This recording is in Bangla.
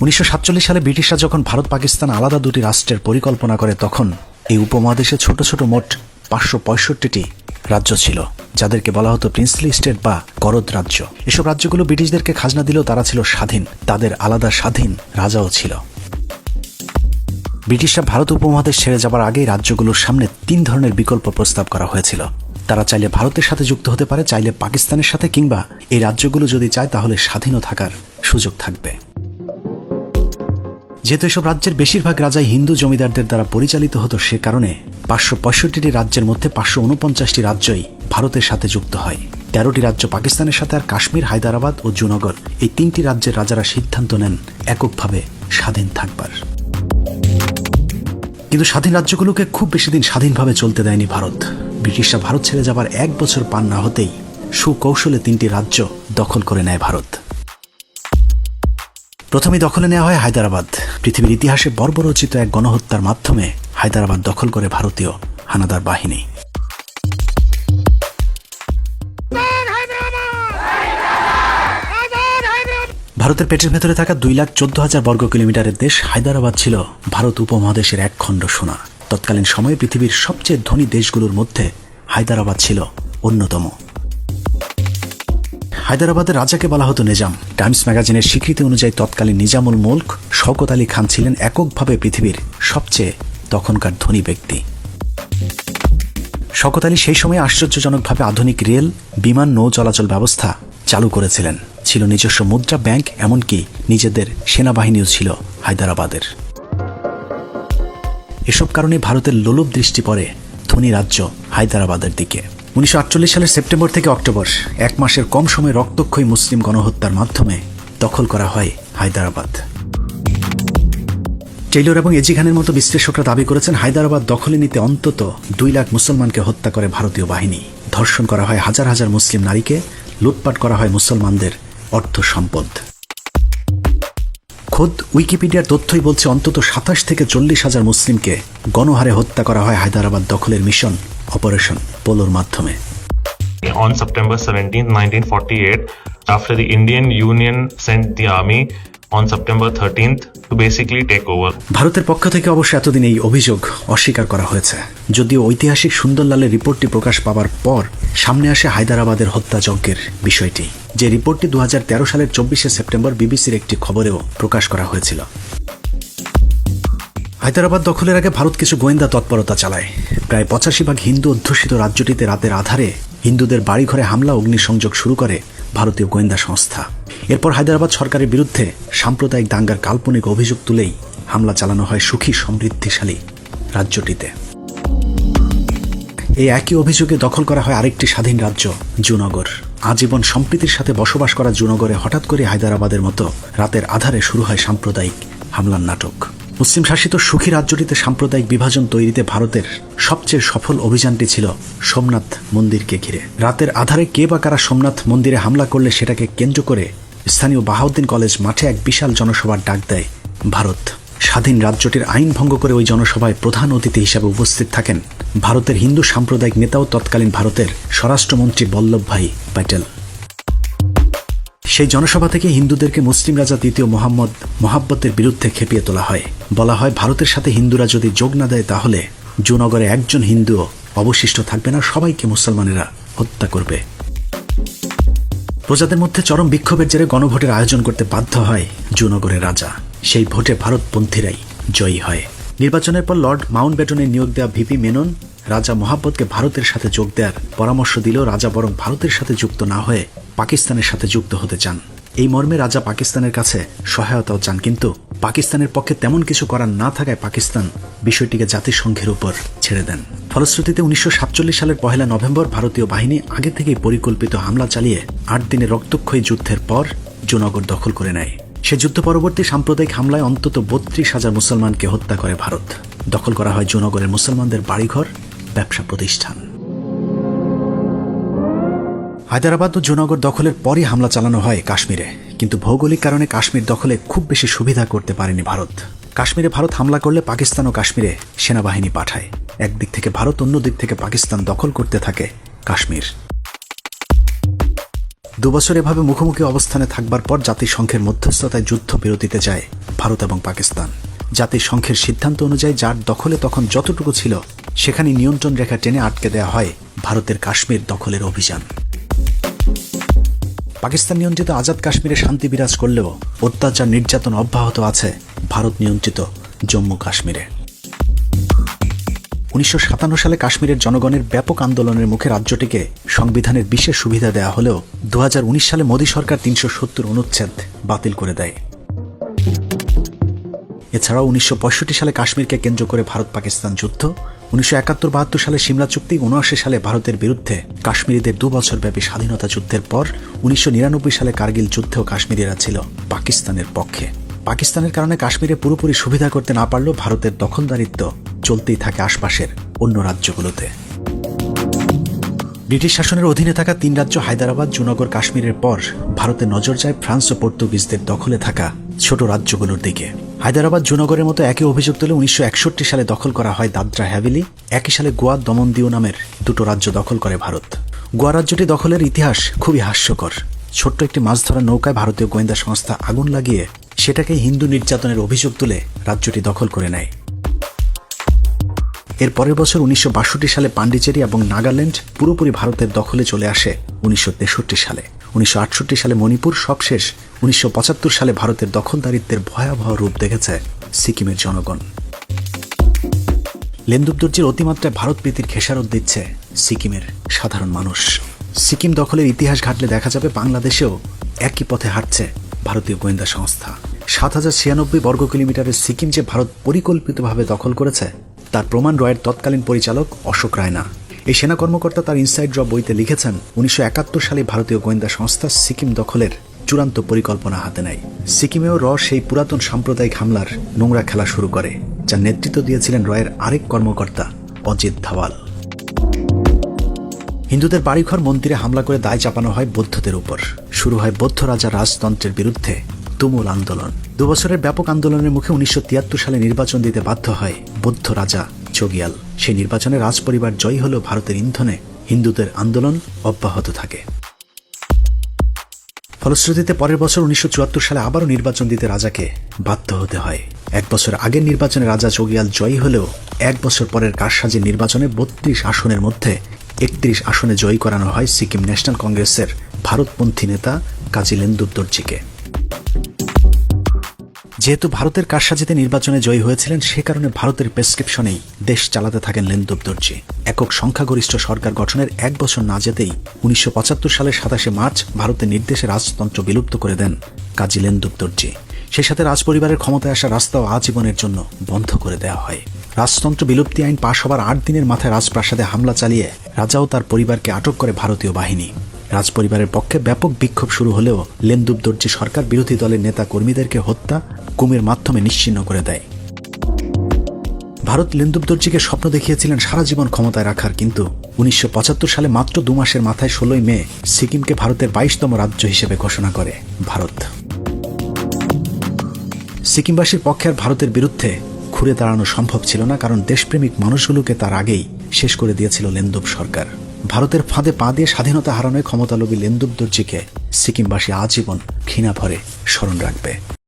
1947 সালে ব্রিটিশরা যখন ভারত পাকিস্তান আলাদা দুটি রাষ্ট্রের পরিকল্পনা করে তখন এই উপমহাদেশে ছোট ছোট মোট 565টি রাজ্য ছিল, যাদেরকে বলা হতো প্রিন্সলি স্টেট বা করদ রাজ্য। এসব রাজ্যগুলো ব্রিটিশদেরকে খাজনা দিলেও তারা ছিল স্বাধীন, তাদের আলাদা স্বাধীন রাজাও ছিল। ব্রিটিশরা ভারত উপমহাদেশ ছেড়ে যাবার আগেই রাজ্যগুলোর সামনে 3 ধরনের বিকল্প প্রস্তাব করা হয়েছিল। তারা চাইলে ভারতের সাথে যুক্ত হতে পারে, চাইলে পাকিস্তানের সাথে, কিংবা এই রাজ্যগুলো যদি চায় তাহলে স্বাধীনও থাকার সুযোগ থাকবে। যেহেতু এসব রাজ্যের বেশিরভাগ রাজাই হিন্দু জমিদারদের দ্বারা পরিচালিত হতো, সে কারণে 565টি রাজ্যের মধ্যে 549টি রাজ্যই ভারতের সাথে যুক্ত হয়। 13টি রাজ্য পাকিস্তানের সাথে, আর কাশ্মীর, হায়দ্রাবাদ ও জুনাগড় এই 3টি রাজ্যের রাজারা সিদ্ধান্ত নেন এককভাবে স্বাধীন থাকবার। কিন্তু স্বাধীন রাজ্যগুলোকে খুব বেশি দিন স্বাধীনভাবে চলতে দেয়নি ভারত। ব্রিটিশরা ভারত ছেড়ে যাবার 1 বছর পার না হতেই সুকৌশলে 3টি রাজ্য দখল করে নেয় ভারত। প্রথমে দখলে নেওয়া হয় হায়দ্রাবাদ। পৃথিবীর ইতিহাসে বর্বরোচিত এক গণহত্যার মাধ্যমে হায়দ্রাবাদ দখল করে ভারতীয় হানাদার বাহিনী। ভারতের পেটের ভেতরে থাকা 2,14,000 বর্গ কিলোমিটারের দেশ হায়দ্রাবাদ ছিল ভারত উপমহাদেশের এক খণ্ড সোনা। তৎকালীন সময়ে পৃথিবীর সবচেয়ে ধনী দেশগুলোর মধ্যে হায়দ্রাবাদ ছিল অন্যতম। হায়দ্রাবাদের রাজাকে বলা হতো নিজাম। টাইমস ম্যাগাজিনের স্বীকৃতি অনুযায়ী তৎকালীন নিজামুল মুলক শওকত আলী খান ছিলেন এককভাবে পৃথিবীর সবচেয়ে তখনকার ধনী ব্যক্তি। শওকত আলী সেই সময় আশ্চর্যজনকভাবে আধুনিক রেল, বিমান, নৌ চলাচল ব্যবস্থা চালু করেছিলেন। ছিল নিজস্ব মুদ্রা ব্যাংক, এমনকি নিজেদের সেনাবাহিনীও ছিল হায়দ্রাবাদের। এসব কারণে ভারতের লোলুপ দৃষ্টি পড়ে ধনী রাজ্য হায়দ্রাবাদের দিকে। 1948 সালের সেপ্টেম্বর থেকে অক্টোবর, 1 মাসের কম সময়ে রক্তক্ষয়ী মুসলিম গণহত্যার মাধ্যমে দখল করা হয় হায়দ্রাবাদ। টেইলর এবং এজি খানের মতো বিশ্লেষকরা দাবি করেছেন হায়দ্রাবাদ দখলে নিতে অন্তত 2 লাখ মুসলমানকে হত্যা করে ভারতীয় বাহিনী। ধর্ষণ করা হয় হাজার হাজার মুসলিম নারীকে, লুটপাট করা হয় মুসলমানদের অর্থ সম্পদ। খোদ উইকিপিডিয়ার তথ্যই বলছে অন্তত 27 থেকে 40 হাজার মুসলিমকে গণহারে হত্যা করা হয় হায়দ্রাবাদ দখলের মিশন অপারেশন পোলোর মাধ্যমে। On September 17, 1948, after the Indian Union sent the army on September 13th to basically take over. ভারতের পক্ষ থেকে অবশ্য এতদিন এই অভিযোগ অস্বীকার করা হয়েছে, যদিও ঐতিহাসিক সুন্দরলালের রিপোর্টটি প্রকাশ পাওয়ার পর সামনে আসে হায়দ্রাবাদের হত্যাযজ্ঞের বিষয়টি, যে রিপোর্টটি 2013 সালের 24শে সেপ্টেম্বর বিবিসির একটি খবরেও প্রকাশ করা হয়েছিল। হায়দ্রাবাদ দখলের আগে ভারত কিছু গোয়েন্দা তৎপরতা চালায়। প্রায় 85 হিন্দু অধ্যুষিত রাজ্যটিতে রাতের আধারে হিন্দুদের বাড়িঘরে হামলা, অগ্নিসংযোগ শুরু করে ভারতীয় গোয়েন্দা সংস্থা। এরপর হায়দ্রাবাদ সরকারের বিরুদ্ধে সাম্প্রদায়িক দাঙ্গার কাল্পনিক অভিযোগ তুলেই হামলা চালানো হয় সুখী সমৃদ্ধিশালী রাজ্যটিতে। এই একই অভিযোগে দখল করা হয় আরেকটি স্বাধীন রাজ্য জুনাগড়। আজীবন সম্প্রীতির সাথে বসবাস করা জুনাগড়ে হঠাৎ করে হায়দ্রাবাদের মতো রাতের আধারে শুরু হয় সাম্প্রদায়িক হামলার নাটক। মুসলিম শাসিত সুখী রাজ্যটিতে সাম্প্রদায়িক বিভাজন তৈরিতে ভারতের সবচেয়ে সফল অভিযানটি ছিল সোমনাথ মন্দিরকে ঘিরে। রাতের আধারে কে বা কারা সোমনাথ মন্দিরে হামলা করলে সেটাকে কেন্দ্র করে স্থানীয় বাহাউদ্দিন কলেজ মাঠে এক বিশাল জনসভার ডাক দেয় ভারত। স্বাধীন রাজ্যটির আইন ভঙ্গ করে ওই জনসভায় প্রধান অতিথি হিসেবে উপস্থিত থাকেন ভারতের হিন্দু সাম্প্রদায়িক নেতাও তৎকালীন ভারতের স্বরাষ্ট্রমন্ত্রী বল্লভভাই প্যাটেল। সেই জনসভা থেকে হিন্দুদেরকে মুসলিম রাজা দ্বিতীয় মোহাম্মদ মোহাব্বতের বিরুদ্ধে খেপিয়ে তোলা হয়। বলা হয় ভারতের সাথে হিন্দুরা যদি যোগ না দেয় তাহলে জুনাগড়ে একজন হিন্দুও অবশিষ্ট থাকবে না, সবাইকে মুসলমানেরা হত্যা করবে। প্রজাদের মধ্যে চরম বিক্ষোভের জেরে গণভোটের আয়োজন করতে বাধ্য হয় জুনাগড়ের রাজা। সেই ভোটে ভারতপন্থীরাই জয়ী হয়। নির্বাচনের পর লর্ড মাউন্টব্যাটেনের নিয়োগ দেওয়া ভিপি মেনন রাজা মোহাব্বতকে ভারতের সাথে যোগ দেওয়ার পরামর্শ দিলেও রাজা বরং ভারতের সাথে যুক্ত না হয়ে পাকিস্তানের সাথে যুক্ত হতে চান। এই মর্মে রাজা পাকিস্তানের কাছে সহায়তাও চান, কিন্তু পাকিস্তানের পক্ষে তেমন কিছু করার না থাকায় পাকিস্তান বিষয়টিকে জাতিসংঘের উপর ছেড়ে দেন। ফলশ্রুতিতে 1947 সালের 1 নভেম্বর ভারতীয় বাহিনী আগে থেকেই পরিকল্পিত হামলা চালিয়ে 8 দিনের রক্তক্ষয়ী যুদ্ধের পর জুনাগড় দখল করে নেয়। সে যুদ্ধ পরবর্তী সাম্প্রদায়িক হামলায় অন্তত 32,000 মুসলমানকে হত্যা করে ভারত। দখল করা হয় জুনাগড়ের মুসলমানদের বাড়িঘর, ব্যবসা প্রতিষ্ঠান। হায়দ্রাবাদ ও জুনাগড় দখলের পরই হামলা চালানো হয় কাশ্মীরে, কিন্তু ভৌগোলিক কারণে কাশ্মীর দখলে খুব বেশি সুবিধা করতে পারেনি ভারত। কাশ্মীরে ভারত হামলা করলে পাকিস্তান ও কাশ্মীরে সেনাবাহিনী পাঠায়। একদিক থেকে ভারত, অন্য দিক থেকে পাকিস্তান দখল করতে থাকে কাশ্মীর। 2 বছর এভাবে মুখোমুখি অবস্থানে থাকবার পর জাতিসংঘের মধ্যস্থতায় যুদ্ধবিরতিতে যায় ভারত এবং পাকিস্তান। জাতিসংঘের সিদ্ধান্ত অনুযায়ী যার দখলে তখন যতটুকু ছিল সেখানে নিয়ন্ত্রণ রেখা টেনে আটকে দেওয়া হয় ভারতের কাশ্মীর দখলের অভিযান। পাকিস্তান নিয়ন্ত্রিত আজাদ কাশ্মীরে শান্তি বিরাজ করলেও অত্যাচার নির্যাতন অব্যাহত আছে ভারত নিয়ন্ত্রিত জম্মু কাশ্মীরে। 1957 সালে কাশ্মীরের জনগণের ব্যাপক আন্দোলনের মুখে রাজ্যটিকে সংবিধানের বিশেষ সুবিধা দেওয়া হলেও 2019 সালে মোদী সরকার 370 অনুচ্ছেদ বাতিল করে দেয়। এছাড়াও 1965 সালে কাশ্মীরকে কেন্দ্র করে ভারত পাকিস্তান যুদ্ধ, 1971-72 সালে সিমলা চুক্তি, 1979 সালে ভারতের বিরুদ্ধে কাশ্মীরিদের 2 বছরব্যাপী স্বাধীনতা যুদ্ধের পর 1999 সালে কার্গিল যুদ্ধেও কাশ্মীরিরা ছিল পাকিস্তানের পক্ষে। পাকিস্তানের কারণে কাশ্মীরে পুরোপুরি সুবিধা করতে না পারলেও ভারতের দখলদারিত্ব চলতেই থাকে আশপাশের অন্য রাজ্যগুলোতে। ব্রিটিশ শাসনের অধীনে থাকা 3 রাজ্য হায়দ্রাবাদ, জুনাগড়, কাশ্মীরের পর ভারতের নজর যায় ফ্রান্স ও পর্তুগিজদের দখলে থাকা ছোট রাজ্যগুলোর দিকে। হায়দ্রাবাদ, জুনাগড়ের মতো একই অভিযোগ তুলে 1961 সালে দখল করা হয় দাদরা হ্যাভেলি। একই সালে গোয়া, দমন দিউ নামের 2টো রাজ্য দখল করে ভারত। গোয়া রাজ্যটি দখলের ইতিহাস খুবই হাস্যকর। ছোট্ট একটি মাছ ধরার নৌকায় ভারতীয় গোয়েন্দা সংস্থা আগুন লাগিয়ে সেটাকে হিন্দু নির্যাতনের অভিযোগ তুলে রাজ্যটি দখল করে নেয়। এর পরের বছর 1962 সালে পান্ডিচেরি এবং নাগাল্যান্ড পুরোপুরি ভারতের দখলে চলে আসে 1963 সালে। 1968 সালে মণিপুর, সবশেষ 1975 সালে ভারতের দখলদারিত্বের ভয়াবহ রূপ দেখেছে সিকিমের জনগণ। লেন্দুব দর্জির অতিমাত্রায় ভারত প্রীতির খেসারত দিচ্ছে সিকিমের সাধারণ মানুষ। সিকিম দখলের ইতিহাস ঘাটলে দেখা যাবে বাংলাদেশেও একই পথে হাঁটছে ভারতীয় গোয়েন্দা সংস্থা। 7096 বর্গ কিলোমিটারের সিকিম যে ভারত পরিকল্পিতভাবে দখল করেছে তার প্রমাণ রয়ের তৎকালীন পরিচালক অশোক রায়না। এই সেনা কর্মকর্তা তার ইনসাইড ড্র বইতে লিখেছেন 1971 সালে ভারতীয় গোয়েন্দা সংস্থা সিকিম দখলের চূড়ান্ত পরিকল্পনা হাতে নেয়। সিকিমেও সেই পুরাতন সাম্প্রদায়িক হামলার নোংরা খেলা শুরু করে, যার নেতৃত্ব দিয়েছিলেন রয়ের আরেক কর্মকর্তা অজিত ধাওয়াল। হিন্দুদের বাড়িঘর মন্দিরে হামলা করে দায় চাপানো হয় বৌদ্ধদের উপর। শুরু হয় বৌদ্ধ রাজা রাজতন্ত্রের বিরুদ্ধে তুমুল আন্দোলন। 2 বছরের ব্যাপক আন্দোলনের মুখে 1973 সালে নির্বাচন দিতে বাধ্য হয় বৌদ্ধ রাজা চোগিয়াল। সেই নির্বাচনে রাজপরিবার জয়ী হলেও ভারতের ইন্ধনে হিন্দুদের আন্দোলন অব্যাহত থাকে। ফলশ্রুতিতে পরের বছর 1974 সালে আবারও নির্বাচন দিতে রাজাকে বাধ্য হতে হয়। 1 বছর আগের নির্বাচনে রাজা চোগিয়াল জয়ী হলেও 1 বছর পরের কারসাজির নির্বাচনে 32 আসনের মধ্যে 31 আসনে জয়ী করানো হয় সিকিম ন্যাশনাল কংগ্রেসের ভারতপন্থী নেতা কাজী লেন্দুব দর্জিকে। যেহেতু ভারতের কারসাজিতে নির্বাচনে জয়ী হয়েছিলেন, সে কারণে ভারতের প্রেসক্রিপশনেই দেশ চালাতে থাকেন লেন্দুব দর্জি। একক সংখ্যাগরিষ্ঠ সরকার গঠনের 1 বছর না যেতেই 1975 সালের 27 মার্চ ভারতের নির্দেশে রাজতন্ত্র বিলুপ্ত করে দেন কাজী লেন্দুব দর্জি। সেই সাথে রাজপরিবারের ক্ষমতায় আসা রাস্তাও আজীবনের জন্য বন্ধ করে দেওয়া হয়। রাজতন্ত্র বিলুপ্তি আইন পাশ হবার 8 দিনের মাথায় রাজপ্রাসাদে হামলা চালিয়ে রাজাও তার পরিবারকে আটক করে ভারতীয় বাহিনী। রাজপরিবারের পক্ষে ব্যাপক বিক্ষোভ শুরু হলেও লেন্দুব দর্জি সরকার বিরোধী দলের নেতা কর্মীদেরকে হত্যা, গুমের মাধ্যমে নিশ্চিহ্ন করে দেয়। ভারত লেন্দুব দর্জিকে স্বপ্ন দেখিয়েছিলেন সারা জীবন ক্ষমতায় রাখার, কিন্তু 1975 সালে মাত্র 2 মাসের মাথায় 16 মে সিকিমকে ভারতের 22তম রাজ্য হিসেবে ঘোষণা করে ভারত। সিকিমবাসীর পক্ষে আর ভারতের বিরুদ্ধে ঘুরে দাঁড়ানো সম্ভব ছিল না, কারণ দেশপ্রেমিক মানুষগুলোকে তার আগেই শেষ করে দিয়েছিল লেন্দুব সরকার। ভারতের ফাঁদে পা দিয়ে স্বাধীনতা হারানোয় ক্ষমতালোভী লেন্দুব দর্জিকে সিকিমবাসী আজীবন ঘৃণা ভরে স্মরণ রাখবে।